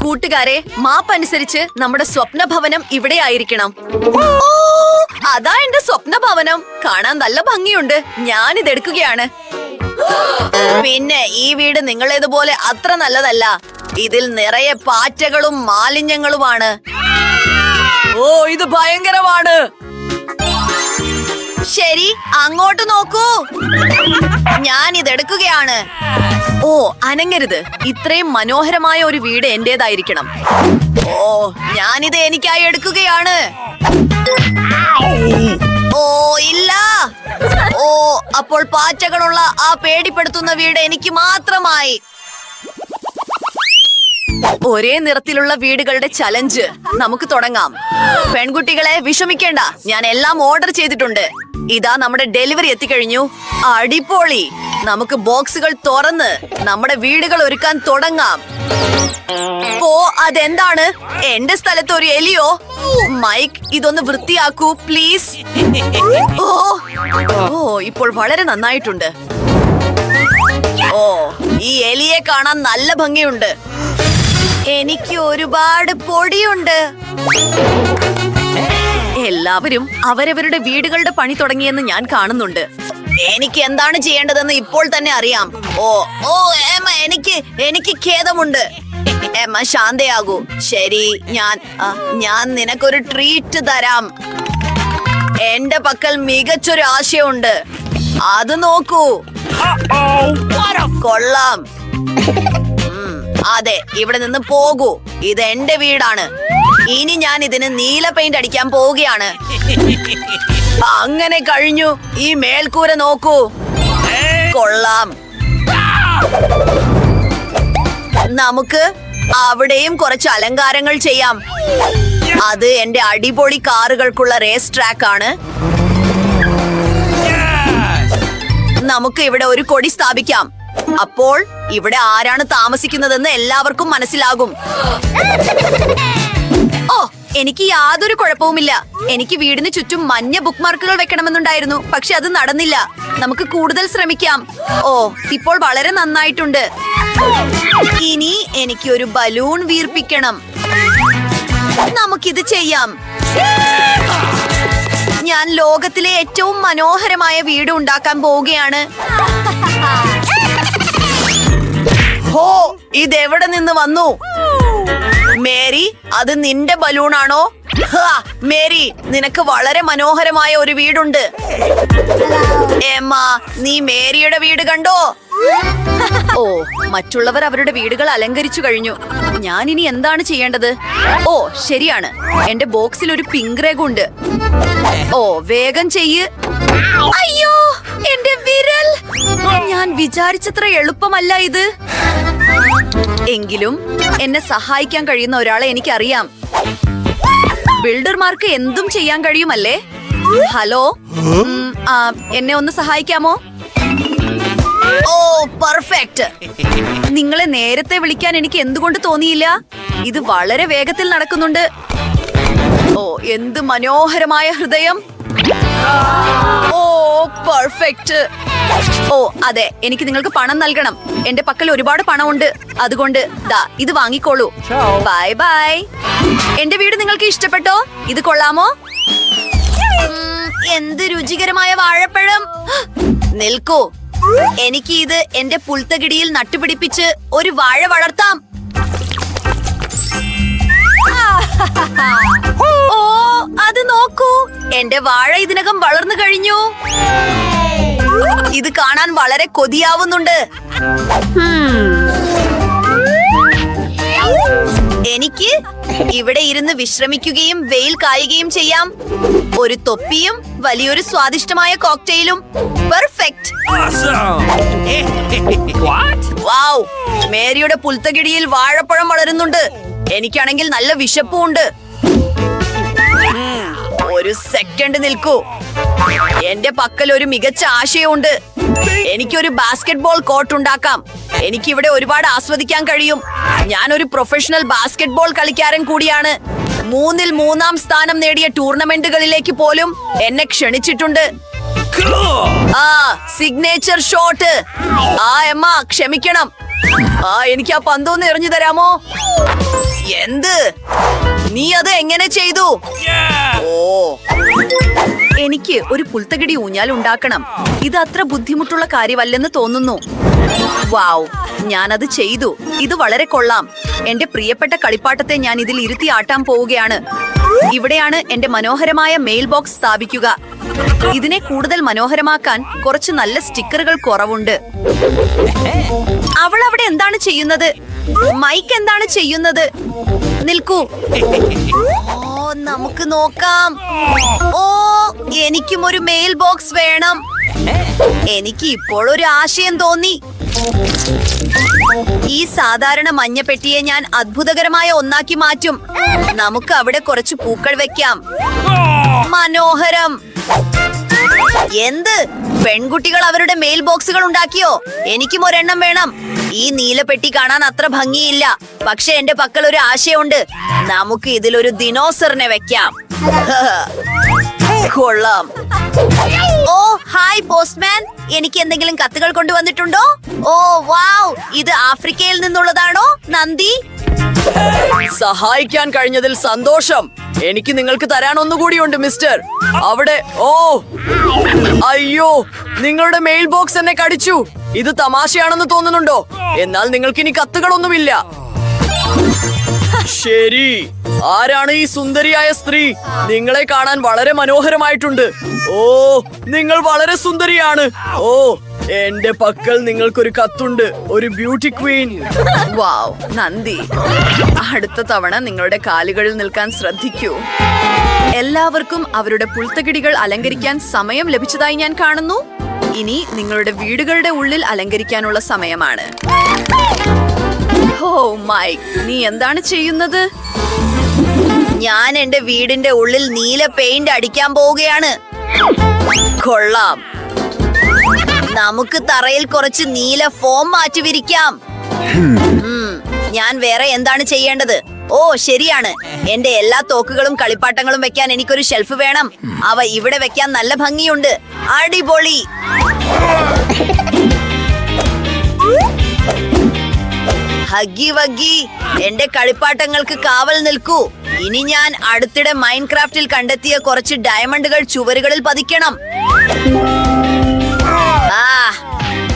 കൂട്ടുകാരെ, മാപ്പ് അനുസരിച്ച് നമ്മുടെ സ്വപ്ന ഭവനം ഇവിടെ ആയിരിക്കണം. ഓ, അതാ എന്റെ സ്വപ്ന ഭവനം. കാണാൻ നല്ല ഭംഗിയുണ്ട്. ഞാനിത് എടുക്കുകയാണ്. പിന്നെ ഈ വീട് നിങ്ങളേതുപോലെ അത്ര നല്ലതല്ല. ഇതിൽ നിറയെ പാറ്റകളും മാലിന്യങ്ങളുമാണ്. ഓ, ഇത് ഭയങ്കരമാണ്. ശരി, അങ്ങോട്ട് നോക്കൂ. ഞാൻ ഇതെടുക്കുകയാണ്. ഓ, അനങ്ങരുത്. ഇത്രയും മനോഹരമായ ഒരു വീട് എന്റേതായിരിക്കണം. ഓ, ഞാനിത് എനിക്കായി എടുക്കുകയാണ്. ഓ ഇല്ല. ഓ, അപ്പോൾ പാറ്റകളുള്ള ആ പേടിപ്പെടുത്തുന്ന വീട് എനിക്ക് മാത്രമായി. ഒരേ നിറത്തിലുള്ള വീടുകളുടെ ചലഞ്ച് നമുക്ക് തുടങ്ങാം. പെൺകുട്ടികളെ, വിഷമിക്കേണ്ട. ഞാൻ എല്ലാം ഓർഡർ ചെയ്തിട്ടുണ്ട്. ഇതാ നമ്മുടെ ഡെലിവറി എത്തിക്കഴിഞ്ഞു. അടിപൊളി. നമുക്ക് ബോക്സുകൾ തുറന്ന് നമ്മുടെ വീടുകൾ ഒരുക്കാൻ തുടങ്ങാം. ഓ, അതെന്താണ്? എന്റെ സ്ഥലത്ത് ഒരു എലിയോ? മൈക്ക്, ഇതൊന്ന് വൃത്തിയാക്കൂ പ്ലീസ്. ഓ ഓ ഇപ്പോൾ വളരെ നന്നായിട്ടുണ്ട്. ഓ, ഈ എലിയെ കാണാൻ നല്ല ഭംഗിയുണ്ട്. എനിക്ക് ഒരുപാട് പൊടിയുണ്ട്. എല്ലാവരും അവരവരുടെ വീടുകളുടെ പണി തുടങ്ങിയെന്ന് ഞാൻ കാണുന്നുണ്ട്. എനിക്ക് എന്താണ് ചെയ്യേണ്ടതെന്ന് ഇപ്പോൾ തന്നെ അറിയാം. ഓ ഓ എമ്മ, എനിക്ക് ഖേദമുണ്ട്. എമ്മ, ശാന്തയാകൂ. ശരി, ഞാൻ നിനക്കൊരു ട്രീറ്റ് തരാം. എന്റെ പക്കൽ മികച്ചൊരു ആശയമുണ്ട്. അത് നോക്കൂ. കൊള്ളാം. അതെ, ഇവിടെ നിന്ന് പോകൂ. ഇത് എന്റെ വീടാണ്. ഇനി ഞാൻ ഇതിന് നീല പെയിന്റ് അടിക്കാൻ പോവുകയാണ്. അങ്ങനെ കഴിഞ്ഞു. ഈ മേൽക്കൂര നോക്കൂ. കൊള്ളാം. നമുക്ക് അവിടെയും കുറച്ച് അലങ്കാരങ്ങൾ ചെയ്യാം. അത് എന്റെ അടിപൊളി കാറുകൾക്കുള്ള റേസ് ട്രാക്ക് ആണ്. നമുക്ക് ഇവിടെ ഒരു കൊടി സ്ഥാപിക്കാം. അപ്പോൾ ഇവിടെ ആരാണ് താമസിക്കുന്നതെന്ന് എല്ലാവർക്കും മനസ്സിലാകും. ഓ, എനിക്ക് യാതൊരു കുഴപ്പവുമില്ല. എനിക്ക് വീടിന് ചുറ്റും മഞ്ഞ ബുക്ക് മാർക്കുകൾ വെക്കണമെന്നുണ്ടായിരുന്നു, പക്ഷെ അത് നടന്നില്ല. നമുക്ക് കൂടുതൽ ശ്രമിക്കാം. ഓ, ഇപ്പോൾ വളരെ നന്നായിട്ടുണ്ട്. ഇനി എനിക്ക് ഒരു ബലൂൺ വീർപ്പിക്കണം. നമുക്കിത് ചെയ്യാം. ഞാൻ ലോകത്തിലെ ഏറ്റവും മനോഹരമായ വീട് ഉണ്ടാക്കാൻ പോവുകയാണ്. ഹോ, ഇതെവിടെ നിന്ന് വന്നു? മേരി, അത് നിന്റെ ബലൂണാണോ? മേരി, നിനക്ക് വളരെ മനോഹരമായ ഒരു വീടുണ്ട്. എമ്മ, നീ മേരിയുടെ വീട് കണ്ടോ? ഓ, മറ്റുള്ളവർ അവരുടെ വീടുകൾ അലങ്കരിച്ചു കഴിഞ്ഞു. ഞാൻ ഇനി എന്താണ് ചെയ്യേണ്ടത്? ഓ, ശരിയാണ്. എന്റെ ബോക്സിൽ ഒരു പിങ്ക് രേഖ ഉണ്ട്. ഓ, വേഗം ചെയ്യ്. അയ്യോ, എന്റെ വിരൽ. ഞാൻ വിചാരിച്ചത്ര എളുപ്പമല്ല ഇത്. എങ്കിലും എന്നെ സഹായിക്കാൻ കഴിയുന്ന ഒരാളെ എനിക്കറിയാം. ബിൽഡർമാർക്ക് എന്തും ചെയ്യാൻ കഴിയുമല്ലേ? ഹലോ, എന്നെ ഒന്ന് സഹായിക്കാമോ? ഓ, പെർഫെക്റ്റ്. നിങ്ങളെ നേരത്തെ വിളിക്കാൻ എനിക്ക് എന്തുകൊണ്ട് തോന്നിയില്ല? ഇത് വളരെ വേഗത്തിൽ നടക്കുന്നുണ്ട്. ഓ, എന്ത് മനോഹരമായ ഹൃദയം. ഓ, പെർഫെക്റ്റ്. ഓ, അതെ, എനിക്ക് നിങ്ങൾക്ക് പണം നൽകണം. എന്റെ പക്കൽ ഒരുപാട് പണമുണ്ട്. അതുകൊണ്ട് ദാ ഇത് വാങ്ങിക്കോളൂ. Bye bye. എന്റെ വീട് നിങ്ങൾക്ക് ഇഷ്ടപ്പെട്ടോ? ഇത് കൊള്ളാമോ? എന്ത് രുചികരമായ വാഴപ്പഴം. നിൽക്കൂ. എനിക്ക് ഇത് എന്റെ പുൽത്തകിടിയിൽ നട്ടുപിടിപ്പിച്ച് ഒരു വാഴ വളർത്താം. ഓ, അത് നോക്കൂ. എന്റെ വാഴ ഇതിനകം വളർന്നു കഴിഞ്ഞു. ഇത് കാണാൻ വളരെ കൊതിയാവുന്നുണ്ട്. എനിക്ക് ഇവിടെ ഇരുന്ന് വിശ്രമിക്കുകയും വെയിൽ കായുകയും ചെയ്യാം. ഒരു തൊപ്പിയും വലിയൊരു സ്വാദിഷ്ടമായ കോക്ടെയിലും. പെർഫെക്റ്റ്. വൗ, മേരിയുടെ പുൽത്തകിടിയിൽ വാഴപ്പഴം വളരുന്നുണ്ട്. എനിക്കാണെങ്കിൽ നല്ല വിശപ്പുണ്ട്. ഒരു സെക്കൻഡ് നിൽക്കൂ. എന്റെ പക്കൽ ഒരു മികച്ച ആശയമുണ്ട്. എനിക്കൊരു ബാസ്കറ്റ്ബോൾ കോർട്ട് ഉണ്ടാക്കാം. എനിക്കിവിടെ ഒരുപാട് ആസ്വദിക്കാൻ കഴിയും. ഞാനൊരു പ്രൊഫഷണൽ ബാസ്കറ്റ്ബോൾ കളിക്കാരൻ കൂടിയാണ്. 3-ൽ 3-ാം സ്ഥാനം നേടിയ ടൂർണമെന്റുകളിലേക്ക് പോലും എന്നെ ക്ഷണിച്ചിട്ടുണ്ട്. Signature shot. എമ്മ, ക്ഷമിക്കണം. എനിക്ക് ആ പന്തൊന്ന് എറിഞ്ഞു തരാമോ? എന്ത്? നീ അത് എങ്ങനെ ചെയ്തു? ഓ, എനിക്ക് ഒരു പുൽത്തകിടി ഊഞ്ഞാൽ ഉണ്ടാക്കണം. ഇത് അത്ര ബുദ്ധിമുട്ടുള്ള കാര്യമല്ലെന്ന് തോന്നുന്നു. വാവ്, ഞാനത് ചെയ്തു. ഇത് വളരെ കൊള്ളാം. എന്റെ പ്രിയപ്പെട്ട കളിപ്പാട്ടത്തെ ഞാൻ ഇതിൽ ഇരുത്തി ആട്ടാൻ പോവുകയാണ്. ഇവിടെയാണ് എന്റെ മനോഹരമായ മെയിൽ ബോക്സ് സ്ഥാപിക്കുക. ഇതിനെ കൂടുതൽ മനോഹരമാക്കാൻ കുറച്ച് നല്ല സ്റ്റിക്കറുകൾ കുറവുണ്ട്. അവൾ അവിടെ എന്താണ് ചെയ്യുന്നത്? മൈക്ക് എന്താണ് ചെയ്യുന്നത്? നിൽക്കൂ. ഓ, നമുക്ക് നോക്കാം. ഓ, എനിക്കും ഒരു മെയിൽ ബോക്സ് വേണം. എനിക്ക് ഇപ്പോൾ ഒരു ആശയം തോന്നി. ഈ സാധാരണ മഞ്ഞപ്പെട്ടിയെ ഞാൻ അത്ഭുതകരമായ ഒന്നാക്കി മാറ്റും. നമുക്ക് അവിടെ കുറച്ച് പൂക്കൾ വെക്കാം. മനോഹരം. എന്ത്? പെൺകുട്ടികൾ അവരുടെ മെയിൽ ബോക്സുകൾ ഉണ്ടാക്കിയോ? എനിക്കും ഒരെണ്ണം വേണം. ഈ നീലപ്പെട്ടി കാണാൻ അത്ര ഭംഗിയില്ല, പക്ഷെ എന്റെ പക്കൽ ഒരു ആശയമുണ്ട്. നമുക്ക് ഇതിലൊരു ദിനോസറിനെ വെക്കാം. കൊള്ളാം. ഓ, ഹായ് പോസ്റ്റ്മാൻ. എനിക്ക് എന്തെങ്കിലും കത്തുകൾ കൊണ്ടുവന്നിട്ടുണ്ടോ? ഓ വാവ്, ഇത് ആഫ്രിക്കയിൽ നിന്നുള്ളതാണോ? നന്ദി. സഹായിക്കാൻ കഴിഞ്ഞതിൽ സന്തോഷം. എനിക്ക് നിങ്ങൾക്ക് തരാൻ ഒന്നുകൂടിയുണ്ട് മിസ്റ്റർ. അവിടെ. ഓ അയ്യോ, നിങ്ങളുടെ മെയിൽ ബോക്സ് എന്നെ കടിച്ചു. ഇത് തമാശയാണെന്ന് തോന്നുന്നുണ്ടോ? എന്നാൽ നിങ്ങൾക്ക് ഇനി കത്തുകളൊന്നുമില്ല. ശരി, ആരാണ് ഈ സുന്ദരിയായ സ്ത്രീ? നിങ്ങളെ കാണാൻ വളരെ മനോഹരമായിട്ടുണ്ട്. ഓ, നിങ്ങൾ വളരെ സുന്ദരിയാണ്. ഓ, എന്റെ പക്കൽ നിങ്ങൾക്കൊരു കത്തുണ്ട്. ഒരു ബ്യൂട്ടി ക്വീൻ. വാവ്, നന്ദി. അടുത്ത തവണ നിങ്ങളുടെ കാലുകളിൽ നിൽക്കാൻ ശ്രദ്ധിക്കൂ. എല്ലാവർക്കും അവരുടെ പുൽത്തകിടികൾ അലങ്കരിക്കാൻ സമയം ലഭിച്ചതായി ഞാൻ കാണുന്നു. ഇനി നിങ്ങളുടെ വീടുകളുടെ ഉള്ളിൽ അലങ്കരിക്കാനുള്ള സമയമാണ്. ഓ മൈക്ക്, നീ എന്താണ് ചെയ്യുന്നത്? ഞാൻ എന്റെ വീടിന്റെ ഉള്ളിൽ നീല പെയിന്റ് അടിക്കാൻ പോവുകയാണ്. കൊള്ളാം. നമുക്ക് തറയിൽ കുറച്ച് നീല ഫോം മാറ്റി വിരിക്കാം. ഞാൻ വേറെ എന്താണ് ചെയ്യേണ്ടത്? ഓ ശരിയാണ്, എന്റെ എല്ലാ തോക്കുകളും കളിപ്പാട്ടങ്ങളും വെക്കാൻ എനിക്കൊരു ഷെൽഫ് വേണം. അവ ഇവിടെ വെക്കാൻ നല്ല ഭംഗിയുണ്ട്. അടിപൊളി. ഹഗ്ഗി വഗ്ഗി, എന്റെ കളിപ്പാട്ടങ്ങൾക്ക് കാവൽ നിൽക്കൂ. ഇനി ഞാൻ അടുത്തിടെ മൈൻക്രാഫ്റ്റിൽ കണ്ടെത്തിയ കുറച്ച് ഡയമണ്ടുകൾ ചുവരുകളിൽ പതിക്കണം.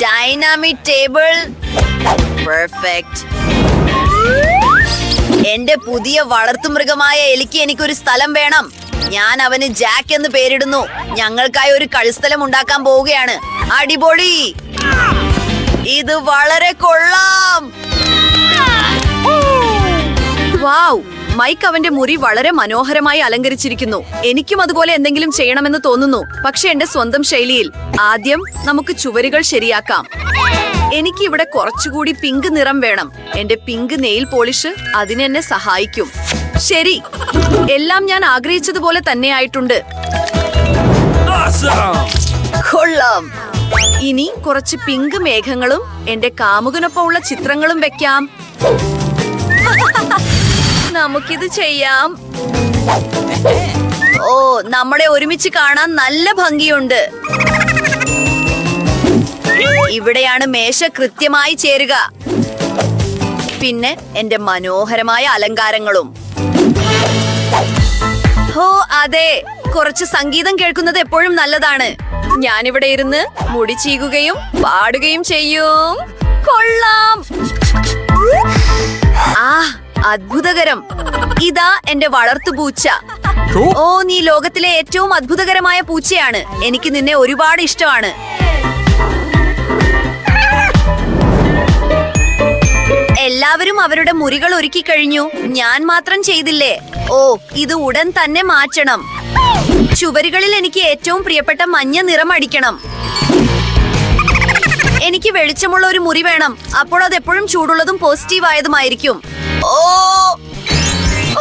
Dynamic table. പെർഫെക്റ്റ്. എന്റെ പുതിയ വളർത്തുമൃഗമായ എലിക്ക് എനിക്കൊരു സ്ഥലം വേണം. ഞാൻ അവന് ജാക്ക് എന്ന് പേരിടുന്നു. ഞങ്ങൾക്കായി ഒരു കളിസ്ഥലം ഉണ്ടാക്കാൻ പോവുകയാണ്. അടിപൊളി. ഇത് വളരെ കൊള്ളാം. വാവ്, മൈക്ക് അവന്റെ മുറി വളരെ മനോഹരമായി അലങ്കരിച്ചിരിക്കുന്നു. എനിക്കും അതുപോലെ എന്തെങ്കിലും ചെയ്യണമെന്ന് തോന്നുന്നു, പക്ഷെ എന്റെ സ്വന്തം ശൈലിയിൽ. ആദ്യം നമുക്ക് ചുവരുകൾ ശരിയാക്കാം. എനിക്ക് ഇവിടെ കുറച്ചുകൂടി പിങ്ക് നിറം വേണം. എന്റെ പിങ്ക് നെയിൽ പോളിഷ് അതിനെന്നെ സഹായിക്കും. ശരി, എല്ലാം ഞാൻ ആഗ്രഹിച്ചതുപോലെ തന്നെ ആയിട്ടുണ്ട്. കൊള്ളാം. ഇനി കുറച്ച് പിങ്ക് മേഘങ്ങളും എന്റെ കാമുകനൊപ്പം ഉള്ള ചിത്രങ്ങളും വെക്കാം. നമുക്കിത് ചെയ്യാം. ഓ, നമ്മളെ ഒരുമിച്ച് കാണാൻ നല്ല ഭംഗിയുണ്ട്. ഇവിടെയാണ് മേശ കൃത്യമായി ചേരുക. പിന്നെ എന്റെ മനോഹരമായ അലങ്കാരങ്ങളും. ഓ അതെ, കുറച്ച് സംഗീതം കേൾക്കുന്നത് എപ്പോഴും നല്ലതാണ്. ഞാനിവിടെ ഇരുന്ന് മുടി ചീകുകയും പാടുകയും ചെയ്യും. കൊള്ളാം. ആ, അത്ഭുതകരം. ഇതാ എന്റെ വളർത്തു പൂച്ച. ഓ, നീ ലോകത്തിലെ ഏറ്റവും അത്ഭുതകരമായ പൂച്ചയാണ്. എനിക്ക് നിന്നെ ഒരുപാട് ഇഷ്ടമാണ്. എല്ലാവരും അവരുടെ മുറികൾ ഒരുക്കി കഴിഞ്ഞു. ഞാൻ മാത്രം ചെയ്തില്ലേ? ഓ, ഇത് ഉടൻ തന്നെ മാറ്റണം. ചുവരുകളിൽ എനിക്ക് ഏറ്റവും പ്രിയപ്പെട്ട മഞ്ഞ നിറം അടിക്കണം. എനിക്ക് വെളിച്ചമുള്ള ഒരു മുറി വേണം. അപ്പോൾ അത് എപ്പോഴും ചൂടുള്ളതും പോസിറ്റീവ് ആയതുമായിരിക്കും. ഓ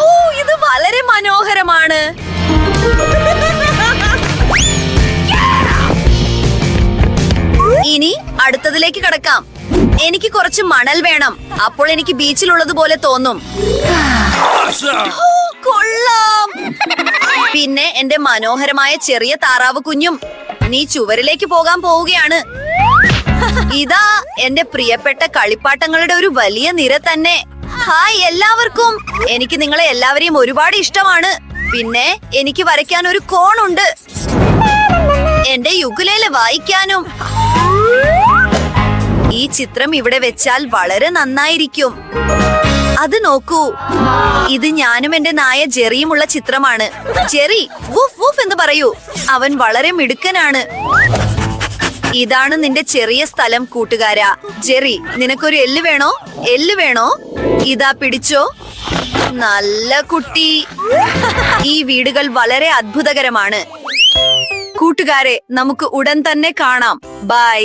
ഓ, ഇത് വളരെ മനോഹരമാണ്. ഇനി അടുത്തതിലേക്ക് കടക്കാം. എനിക്ക് കുറച്ച് മണൽ വേണം. അപ്പോൾ എനിക്ക് ബീച്ചിലുള്ളതുപോലെ തോന്നും. ഓ, കൊള്ളാം. പിന്നെ എന്റെ മനോഹരമായ ചെറിയ താറാവ് കുഞ്ഞും. നീ ചുവരിലേക്ക് പോകാൻ പോവുകയാണ്. ഇതാ എന്റെ പ്രിയപ്പെട്ട കളിപ്പാട്ടങ്ങളുടെ ഒരു വലിയ നിര തന്നെ. ഹായ് എല്ലാവർക്കും. എനിക്ക് നിങ്ങളെ എല്ലാവരെയും ഒരുപാട് ഇഷ്ടമാണ്. പിന്നെ എനിക്ക് വരയ്ക്കാൻ ഒരു കോണുണ്ട്. എന്റെ യുക്കുലേല വായിക്കാനും. ഈ ചിത്രം ഇവിടെ വെച്ചാൽ വളരെ നന്നായിരിക്കും. അത് നോക്കൂ, ഇത് ഞാനും എന്റെ നായ ജെറിയുമുള്ള ചിത്രമാണ്. ജെറി വൂഫ് വൂഫ് എന്ന് പറയൂ. അവൻ വളരെ മിടുക്കനാണ്. ഇതാണ് നിന്റെ ചെറിയ സ്ഥലം കൂട്ടുകാരാ. ജെറി, നിനക്കൊരു എല്ല് വേണോ? എല്ല് വേണോ? ഇതാ പിടിച്ചോ. നല്ല കുട്ടി. ഈ വീടുകൾ വളരെ അത്ഭുതകരമാണ്. കൂട്ടുകാരെ, നമുക്ക് ഉടൻ തന്നെ കാണാം. ബൈ.